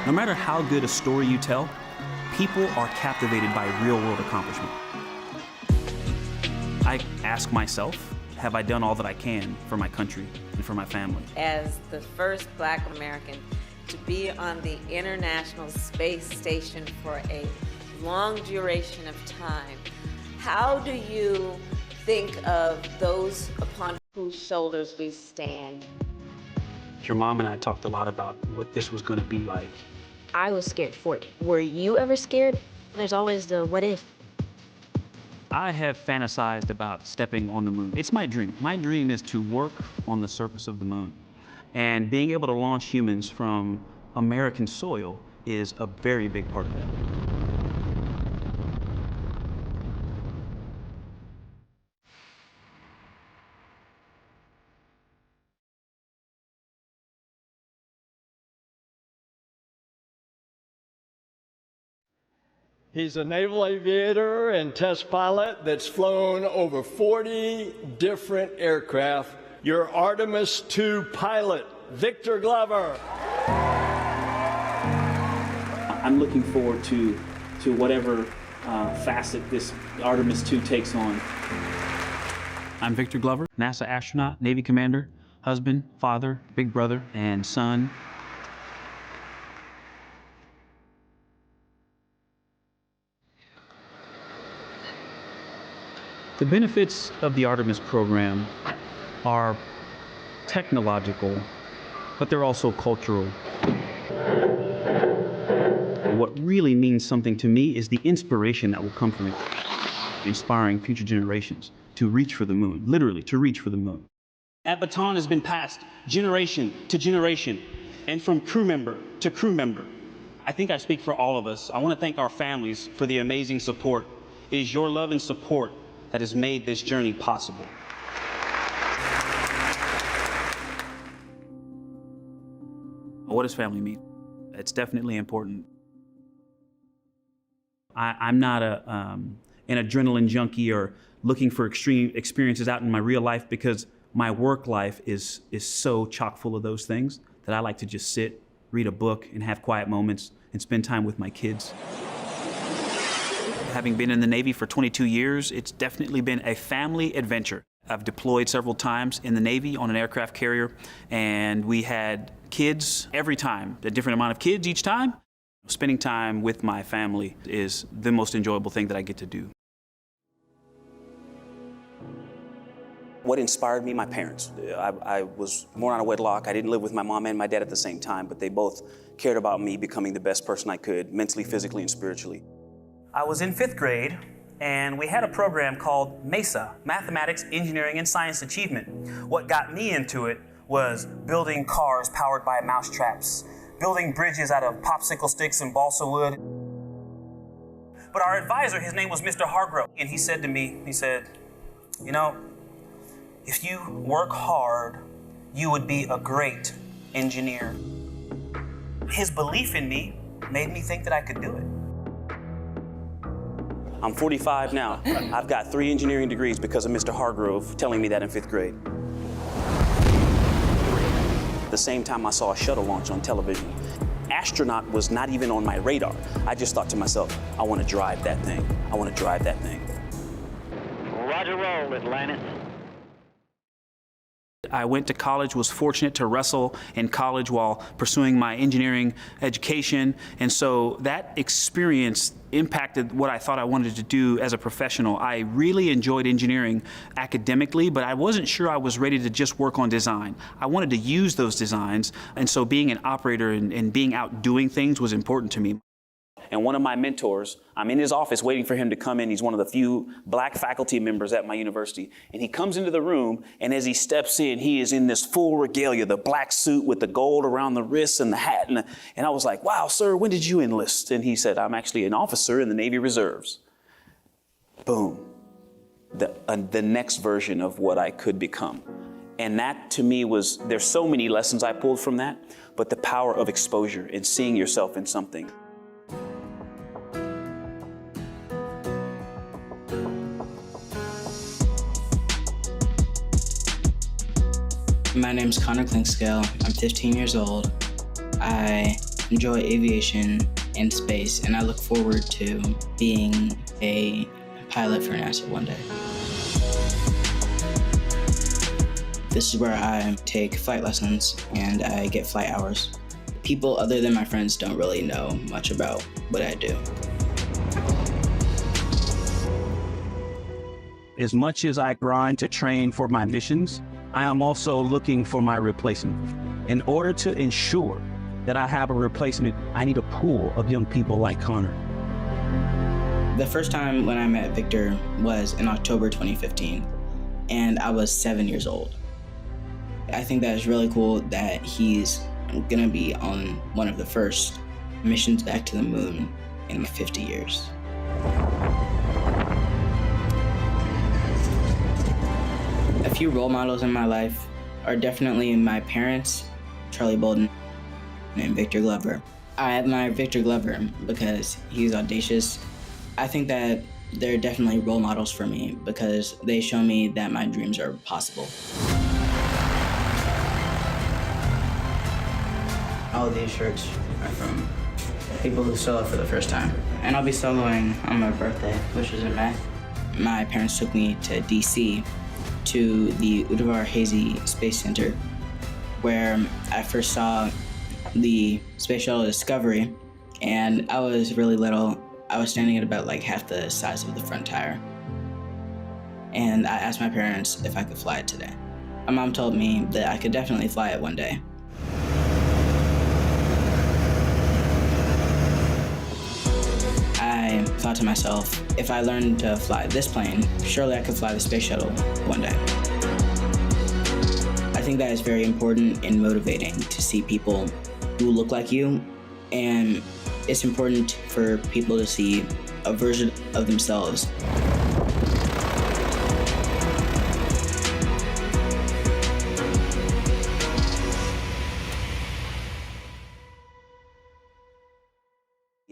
No matter how good a story you tell, people are captivated by real-world accomplishment. I ask myself, have I done all that I can for my country and for my family? As the first Black American to be on the International Space Station for a long duration of time, how do you think of those upon whose shoulders we stand? Your mom and I talked a lot about what this was going to be like. I was scared for it. Were you ever scared? There's always the what if. I have fantasized about stepping on the moon. It's my dream. My dream is to work on the surface of the moon. And being able to launch humans from American soil is a very big part of that. He's a naval aviator and test pilot that's flown over 40 different aircraft. Your Artemis II pilot, Victor Glover. I'm looking forward to whatever facet this Artemis II takes on. I'm Victor Glover, NASA astronaut, Navy commander, husband, father, big brother, and son. The benefits of the Artemis program are technological, but they're also cultural. What really means something to me is the inspiration that will come from it, inspiring future generations to reach for the moon, literally to reach for the moon. That baton has been passed generation to generation and from crew member to crew member. I think I speak for all of us. I want to thank our families for the amazing support. It is your love and support that has made this journey possible. What does family mean? It's definitely important. I'm not an adrenaline junkie or looking for extreme experiences out in my real life, because my work life is so chock full of those things that I like to just sit, read a book, and have quiet moments and spend time with my kids. Having been in the Navy for 22 years, it's definitely been a family adventure. I've deployed several times in the Navy on an aircraft carrier, and we had kids every time, a different amount of kids each time. Spending time with my family is the most enjoyable thing that I get to do. What inspired me? My parents. I was born out of wedlock. I didn't live with my mom and my dad at the same time, but they both cared about me becoming the best person I could, mentally, physically, and spiritually. I was in 5th grade, and we had a program called MESA, Mathematics, Engineering, and Science Achievement. What got me into it was building cars powered by mouse traps, building bridges out of popsicle sticks and balsa wood. But our advisor, his name was Mr. Hargrove, and he said to me, he said, you know, if you work hard, you would be a great engineer. His belief in me made me think that I could do it. I'm 45 now. I've got 3 engineering degrees because of Mr. Hargrove telling me that in 5th grade. At the same time, I saw a shuttle launch on television. Astronaut was not even on my radar. I just thought to myself, I want to drive that thing. I want to drive that thing. Roger, roll, Atlantis. I went to college, was fortunate to wrestle in college while pursuing my engineering education. And so that experience impacted what I thought I wanted to do as a professional. I really enjoyed engineering academically, but I wasn't sure I was ready to just work on design. I wanted to use those designs. And so being an operator and being out doing things was important to me. And one of my mentors, I'm in his office waiting for him to come in. He's one of the few black faculty members at my university. And he comes into the room, and as he steps in, he is in this full regalia, the black suit with the gold around the wrists and the hat. And I was like, wow, sir, when did you enlist? And he said, I'm actually an officer in the Navy Reserves. Boom. The next version of what I could become. And that to me was, there's so many lessons I pulled from that, but the power of exposure and seeing yourself in something. My name is Connor Clinkscale. I'm 15 years old. I enjoy aviation and space, and I look forward to being a pilot for NASA one day. This is where I take flight lessons and I get flight hours. People other than my friends don't really know much about what I do. As much as I grind to train for my missions, I am also looking for my replacement. In order to ensure that I have a replacement, I need a pool of young people like Connor. The first time when I met Victor was in October 2015, and I was 7 years old. I think that is really cool that he's gonna be on one of the first missions back to the moon in 50 years. A few role models in my life are definitely my parents, Charlie Bolden, and Victor Glover. I admire Victor Glover because he's audacious. I think that they're definitely role models for me because they show me that my dreams are possible. All these shirts are from people who solo for the first time. And I'll be soloing on my birthday, which is in May. My parents took me to DC to the Udvar Hazy Space Center, where I first saw the Space Shuttle Discovery, and I was really little. I was standing at about like half the size of the front tire. And I asked my parents if I could fly it today. My mom told me that I could definitely fly it one day. I thought to myself, if I learned to fly this plane, surely I could fly the space shuttle one day. I think that is very important and motivating to see people who look like you, and it's important for people to see a version of themselves.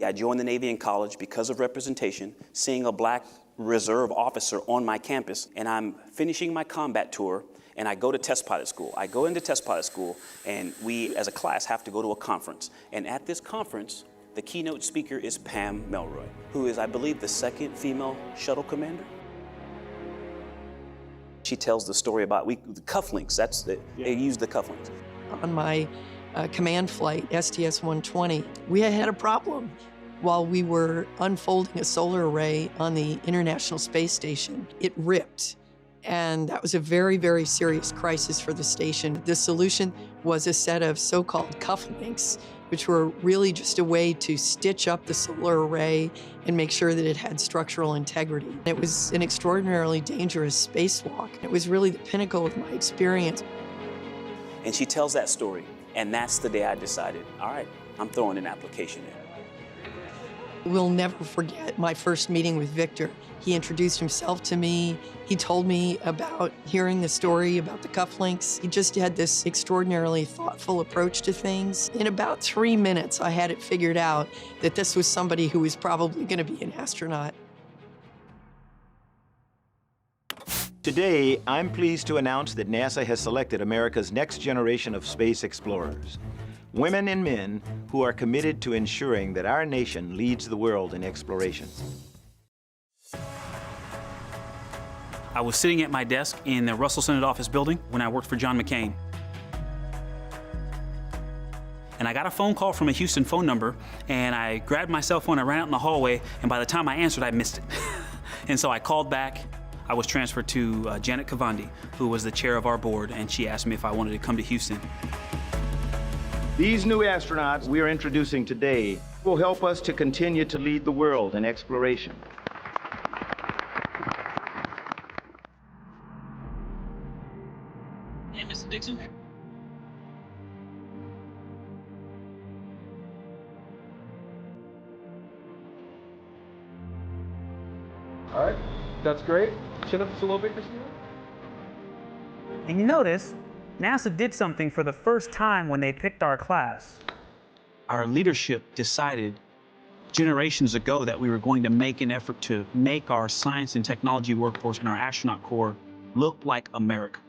I joined the Navy in college because of representation, seeing a black reserve officer on my campus, and I'm finishing my combat tour, and I go to test pilot school. I go into test pilot school, and we, as a class, have to go to a conference. And at this conference, the keynote speaker is Pam Melroy, who is, I believe, the second female shuttle commander. She tells the story about the cufflinks. They use the cufflinks. On my command flight, STS-120, we had a problem. While we were unfolding a solar array on the International Space Station, it ripped. And that was a very, very serious crisis for the station. The solution was a set of so-called cufflinks, which were really just a way to stitch up the solar array and make sure that it had structural integrity. It was an extraordinarily dangerous spacewalk. It was really the pinnacle of my experience. And she tells that story, and that's the day I decided, all right, I'm throwing an application in. We'll never forget my first meeting with Victor. He introduced himself to me. He told me about hearing the story about the cufflinks. He just had this extraordinarily thoughtful approach to things. In about 3 minutes, I had it figured out that this was somebody who was probably going to be an astronaut. Today, I'm pleased to announce that NASA has selected America's next generation of space explorers. Women and men who are committed to ensuring that our nation leads the world in exploration. I was sitting at my desk in the Russell Senate Office building when I worked for John McCain. And I got a phone call from a Houston phone number, and I grabbed my cell phone, I ran out in the hallway, and by the time I answered, I missed it. And so I called back. I was transferred to Janet Kavandi, who was the chair of our board, and she asked me if I wanted to come to Houston. These new astronauts we are introducing today will help us to continue to lead the world in exploration. Hey, Mr. Dixon. All right, that's great. Chin up just a little bit, Christina. And you notice, NASA did something for the first time when they picked our class. Our leadership decided generations ago that we were going to make an effort to make our science and technology workforce and our astronaut corps look like America.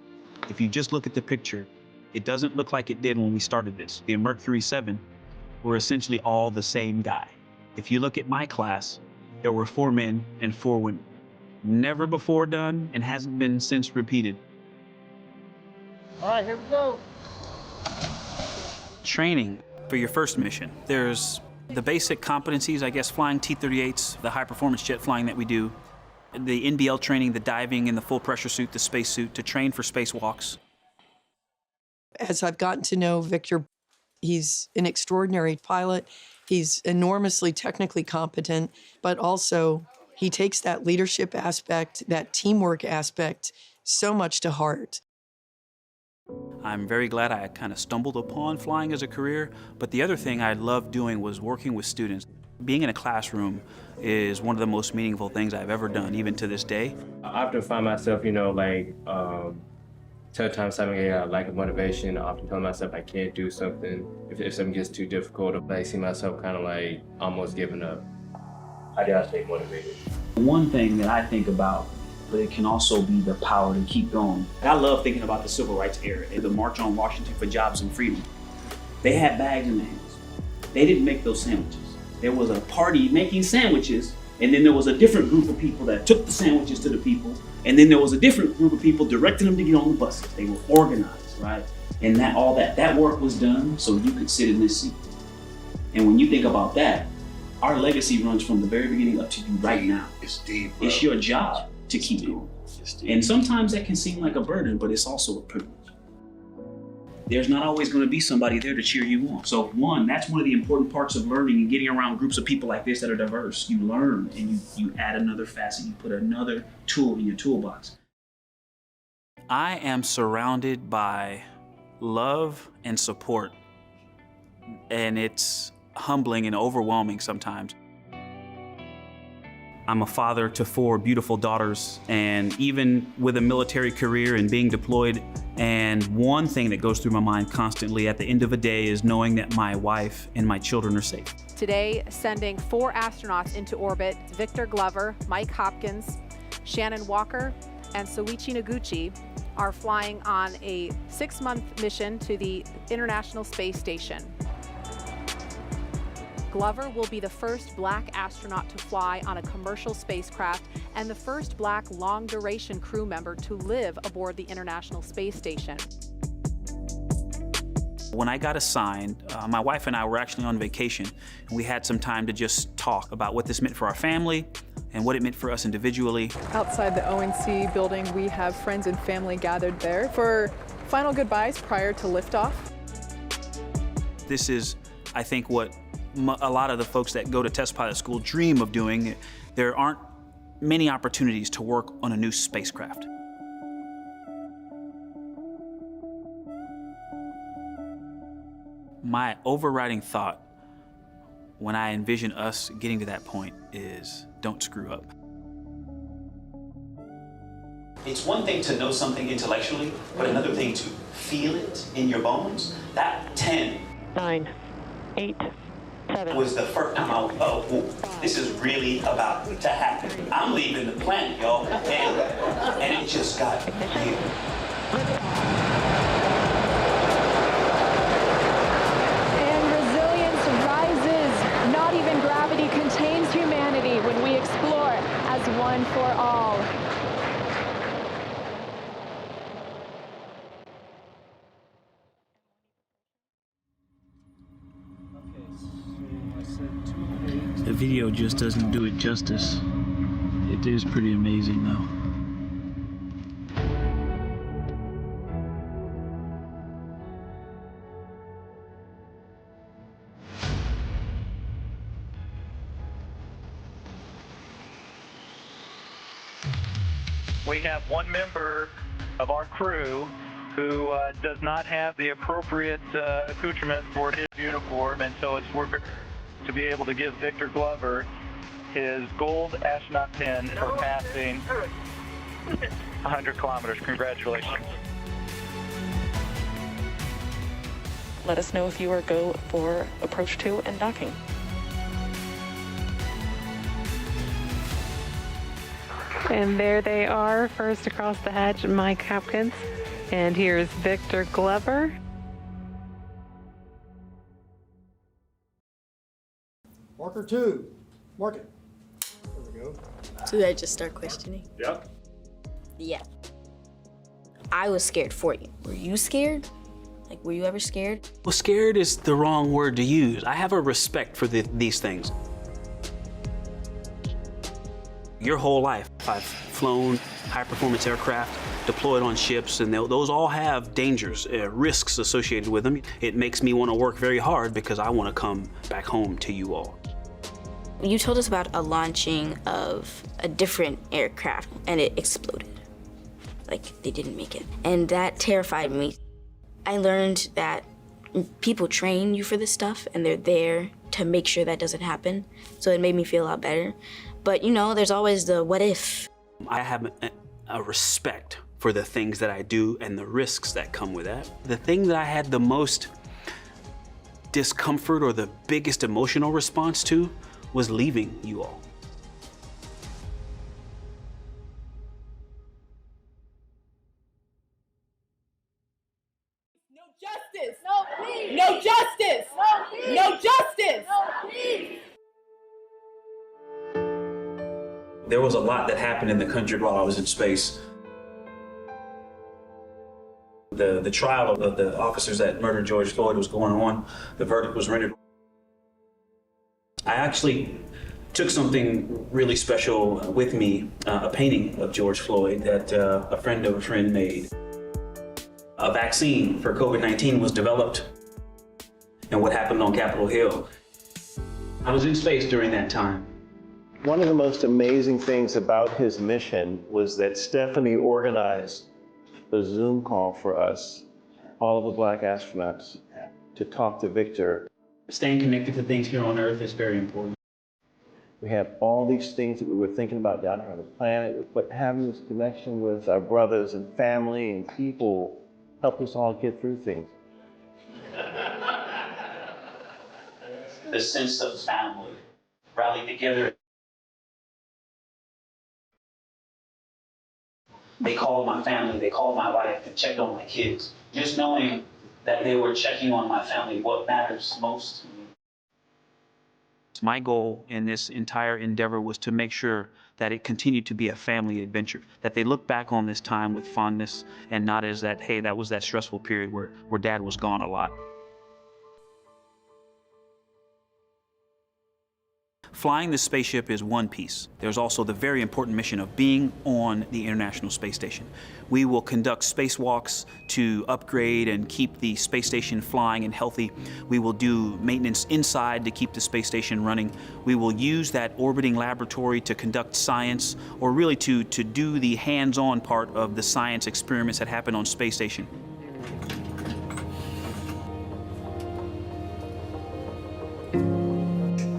If you just look at the picture, it doesn't look like it did when we started this. The Mercury 7 we're essentially all the same guy. If you look at my class, there were 4 men and 4 women. Never before done and hasn't been since repeated. All right, here we go. Training for your first mission. There's the basic competencies, I guess, flying T-38s, the high-performance jet flying that we do, the NBL training, the diving in the full pressure suit, the space suit, to train for spacewalks. As I've gotten to know Victor, he's an extraordinary pilot. He's enormously technically competent, but also he takes that leadership aspect, that teamwork aspect, so much to heart. I'm very glad I kind of stumbled upon flying as a career, but the other thing I loved doing was working with students. Being in a classroom is one of the most meaningful things I've ever done, even to this day. I often find myself, tough times having a lack of motivation. I often tell myself I can't do something. If something gets too difficult, I see myself kind of like almost giving up. How do I stay motivated? One thing that I think about, but it can also be the power to keep going. I love thinking about the civil rights era, the March on Washington for Jobs and Freedom. They had bags in their hands. They didn't make those sandwiches. There was a party making sandwiches, and then there was a different group of people that took the sandwiches to the people, and then there was a different group of people directing them to get on the buses. They were organized, right? And that work was done so you could sit in this seat. And when you think about that, our legacy runs from the very beginning up to you right now. It's deep, bro. It's your job to keep going. And sometimes that can seem like a burden, but it's also a privilege. There's not always going to be somebody there to cheer you on. So that's one of the important parts of learning and getting around groups of people like this that are diverse. You learn and you add another facet, you put another tool in your toolbox. I am surrounded by love and support, and it's humbling and overwhelming sometimes. I'm a father to 4 beautiful daughters, and even with a military career and being deployed, and one thing that goes through my mind constantly at the end of a day is knowing that my wife and my children are safe. Today, sending 4 astronauts into orbit, Victor Glover, Mike Hopkins, Shannon Walker, and Soichi Noguchi are flying on a 6-month mission to the International Space Station. Glover will be the first Black astronaut to fly on a commercial spacecraft and the first Black long-duration crew member to live aboard the International Space Station. When I got assigned, my wife and I were actually on vacation, and we had some time to just talk about what this meant for our family and what it meant for us individually. Outside the ONC building, we have friends and family gathered there for final goodbyes prior to liftoff. This is, I think, what a lot of the folks that go to test pilot school dream of doing. There aren't many opportunities to work on a new spacecraft. My overriding thought when I envision us getting to that point is, don't screw up. It's one thing to know something intellectually, but another thing to feel it in your bones. That 10, 9, 8, 7 was the first time I was, this is really about to happen. I'm leaving the planet, y'all, and it just got here. Not even gravity contains humanity when we explore as one for all. The video just doesn't do it justice. It is pretty amazing though. We have one member of our crew who does not have the appropriate accoutrement for his uniform, and so it's worth to be able to give Victor Glover his gold astronaut pin for passing 100 kilometers. Congratulations. Let us know if you are go for approach 2 and docking. And there they are, first across the hatch, Mike Hopkins. And here's Victor Glover. Marker 2. Mark it. There we go. So I just start questioning? Yep. Yeah. I was scared for you. Were you scared? Like, were you ever scared? Well, scared is the wrong word to use. I have a respect for these things. Your whole life, I've flown high-performance aircraft, deployed on ships, and those all have dangers, risks associated with them. It makes me want to work very hard because I want to come back home to you all. You told us about a launching of a different aircraft, and it exploded. Like, they didn't make it. And that terrified me. I learned that people train you for this stuff, and they're there to make sure that doesn't happen. So it made me feel a lot better. But, you know, there's always the what if. I have a respect for the things that I do and the risks that come with that. The thing that I had the most discomfort or the biggest emotional response to was leaving you all. No justice! No peace! No justice! No peace! No justice! No peace! There was a lot that happened in the country while I was in space. The trial of the officers that murdered George Floyd was going on. The verdict was rendered. I actually took something really special with me, a painting of George Floyd that a friend of a friend made. A vaccine for COVID-19 was developed, and what happened on Capitol Hill. I was in space during that time. One of the most amazing things about his mission was that Stephanie organized a Zoom call for us, all of the Black astronauts, to talk to Victor. Staying connected to things here on Earth is very important. We had all these things that we were thinking about down here on the planet, but having this connection with our brothers and family and people helped us all get through things. The sense of family, rallied together. They called my family, they called my wife and checked on my kids. Just knowing that they were checking on my family, what matters most to me. My goal in this entire endeavor was to make sure that it continued to be a family adventure, that they look back on this time with fondness and not as that, hey, that was that stressful period where Dad was gone a lot. Flying the spaceship is one piece. There's also the very important mission of being on the International Space Station. We will conduct spacewalks to upgrade and keep the space station flying and healthy. We will do maintenance inside to keep the space station running. We will use that orbiting laboratory to conduct science, or really to do the hands-on part of the science experiments that happen on space station.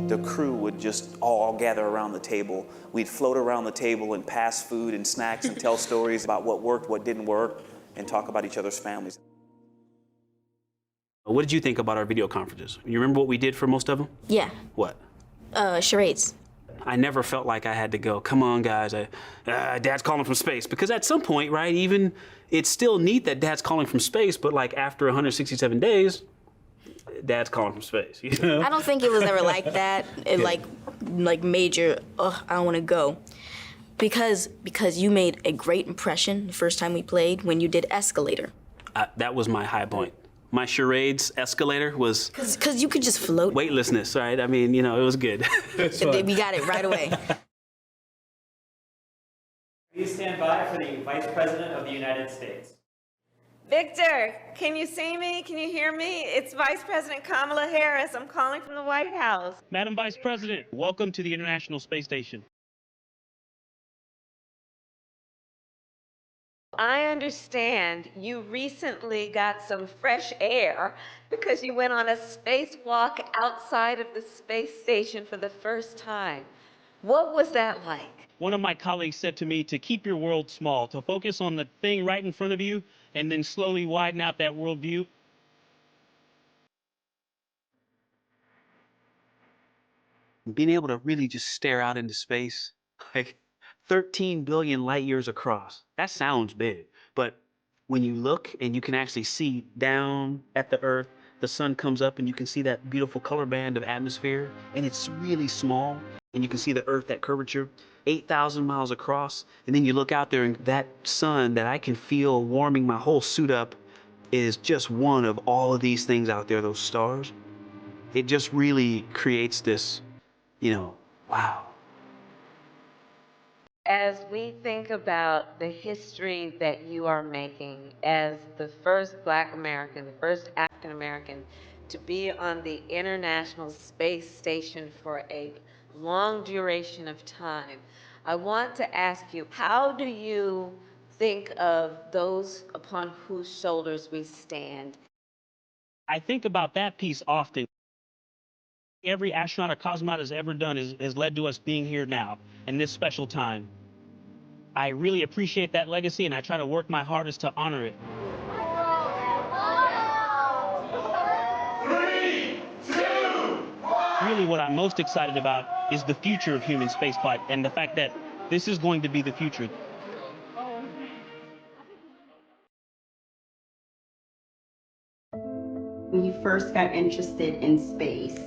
The crew would just all gather around the table. We'd float around the table and pass food and snacks and tell stories about what worked, what didn't work, and talk about each other's families. What did you think about our video conferences? You remember what we did for most of them? Yeah. What? Charades. I never felt like I had to go, come on guys, Dad's calling from space. Because at some point, right, even it's still neat that Dad's calling from space, but like after 167 days, Dad's calling from space. You know? I don't think it was ever like that. It like major, I don't want to go. Because you made a great impression the first time we played when you did Escalator. That was my high point. My charades Escalator was... Because you could just float. Weightlessness, right? I mean, you know, it was good. We got it right away. Please stand by for the Vice President of the United States. Victor, can you see me? Can you hear me? It's Vice President Kamala Harris. I'm calling from the White House. Madam Vice President, welcome to the International Space Station. I understand you recently got some fresh air because you went on a spacewalk outside of the space station for the first time. What was that like? One of my colleagues said to me to keep your world small, to focus on the thing right in front of you, and then slowly widen out that worldview. Being able to really just stare out into space, like 13 billion light years across. That sounds big, but when you look and you can actually see down at the Earth, the sun comes up and you can see that beautiful color band of atmosphere, and it's really small, and you can see the Earth, that curvature, 8,000 miles across, and then you look out there and that sun that I can feel warming my whole suit up is just one of all of these things out there, those stars. It just really creates this, wow. As we think about the history that you are making as the first Black American, the first African American to be on the International Space Station for a long duration of time, I want to ask you, how do you think of those upon whose shoulders we stand? I think about that piece often. Every astronaut or cosmonaut has ever done has led to us being here now, in this special time. I really appreciate that legacy, and I try to work my hardest to honor it. 3, 2, 1. Really what I'm most excited about is the future of human spaceflight and the fact that this is going to be the future. When he first got interested in space,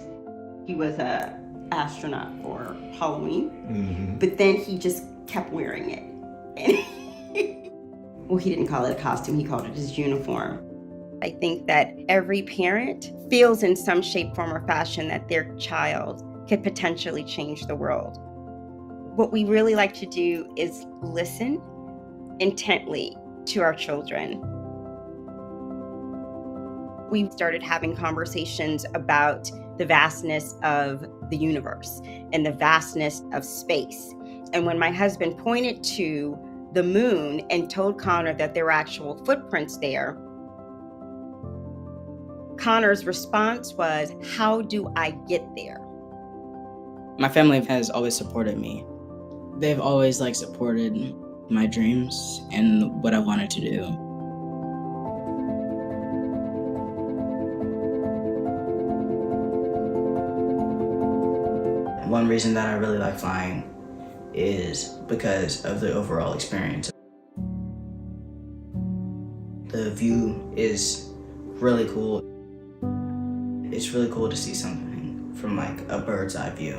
he was an astronaut for Halloween, but then he just kept wearing it. Well, he didn't call it a costume, he called it his uniform. I think that every parent feels in some shape, form, or fashion that their child could potentially change the world. What we really like to do is listen intently to our children. We started having conversations about the vastness of the universe and the vastness of space. And when my husband pointed to the moon and told Connor that there were actual footprints there, Connor's response was, how do I get there? My family has always supported me. They've always supported my dreams and what I wanted to do. One reason that I really like flying is because of the overall experience. The view is really cool. It's really cool to see something from a bird's eye view.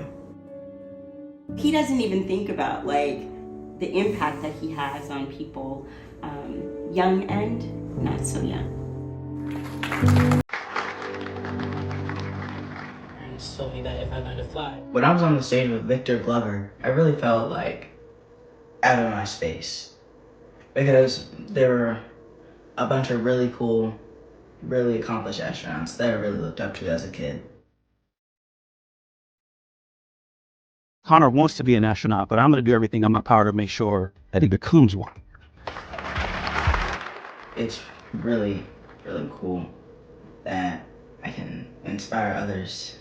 He doesn't even think about the impact that he has on people, young and not so young. Told me that if I learned to fly. When I was on the stage with Victor Glover, I really felt out of my space because there were a bunch of really cool, really accomplished astronauts that I really looked up to as a kid. Connor wants to be an astronaut, but I'm going to do everything in my power to make sure that he becomes one. It's really, really cool that I can inspire others.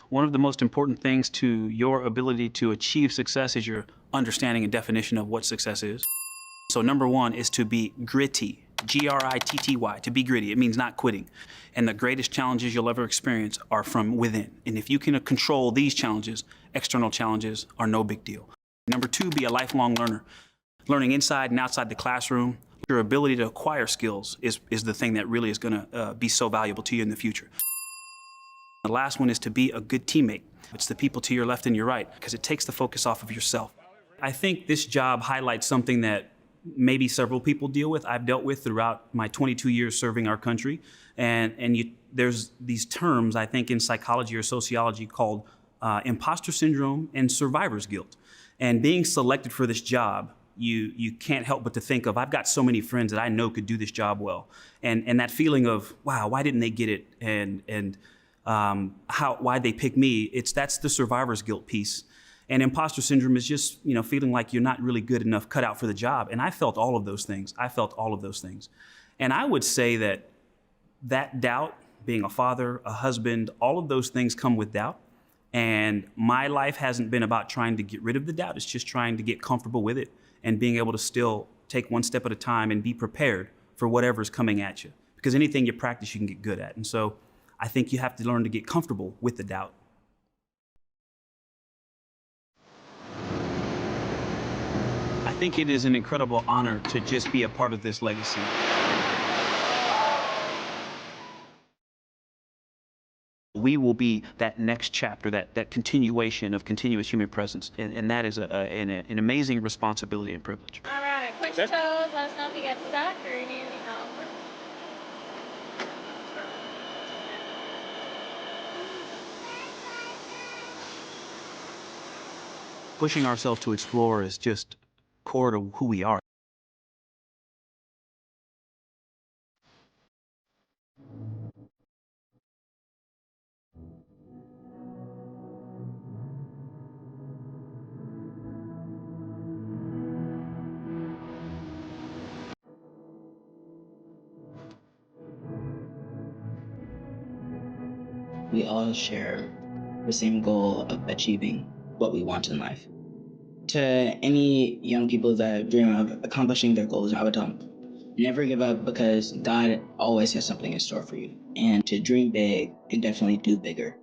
One of the most important things to your ability to achieve success is your understanding and definition of what success is. So number one is to be gritty, G-R-I-T-T-Y, to be gritty. It means not quitting. And the greatest challenges you'll ever experience are from within. And if you can control these challenges, external challenges are no big deal. Number two, be a lifelong learner. Learning inside and outside the classroom, your ability to acquire skills is the thing that really is gonna be so valuable to you in the future. The last one is to be a good teammate. It's the people to your left and your right, because it takes the focus off of yourself. I think this job highlights something that maybe several people deal with. I've dealt with throughout my 22 years serving our country. There's these terms, I think, in psychology or sociology called imposter syndrome and survivor's guilt. And being selected for this job, you can't help but to think of, I've got so many friends that I know could do this job well. And that feeling of, wow, why didn't they get it? And why'd they pick me? That's the survivor's guilt piece. And imposter syndrome is just, feeling like you're not really good enough, cut out for the job. And I felt all of those things. And I would say that doubt, being a father, a husband, all of those things come with doubt. And my life hasn't been about trying to get rid of the doubt. It's just trying to get comfortable with it and being able to still take one step at a time and be prepared for whatever's coming at you. Because anything you practice, you can get good at. And so I think you have to learn to get comfortable with the doubt. think it is an incredible honor to just be a part of this legacy. We will be that next chapter, that continuation of continuous human presence, and that is an amazing responsibility and privilege. All right, push your toes. Let us know if you get stuck or you need any help. Pushing ourselves to explore is just core to who we are. We all share the same goal of achieving what we want in life. To any young people that dream of accomplishing their goals, I would tell them, never give up, because God always has something in store for you. And to dream big and definitely do bigger.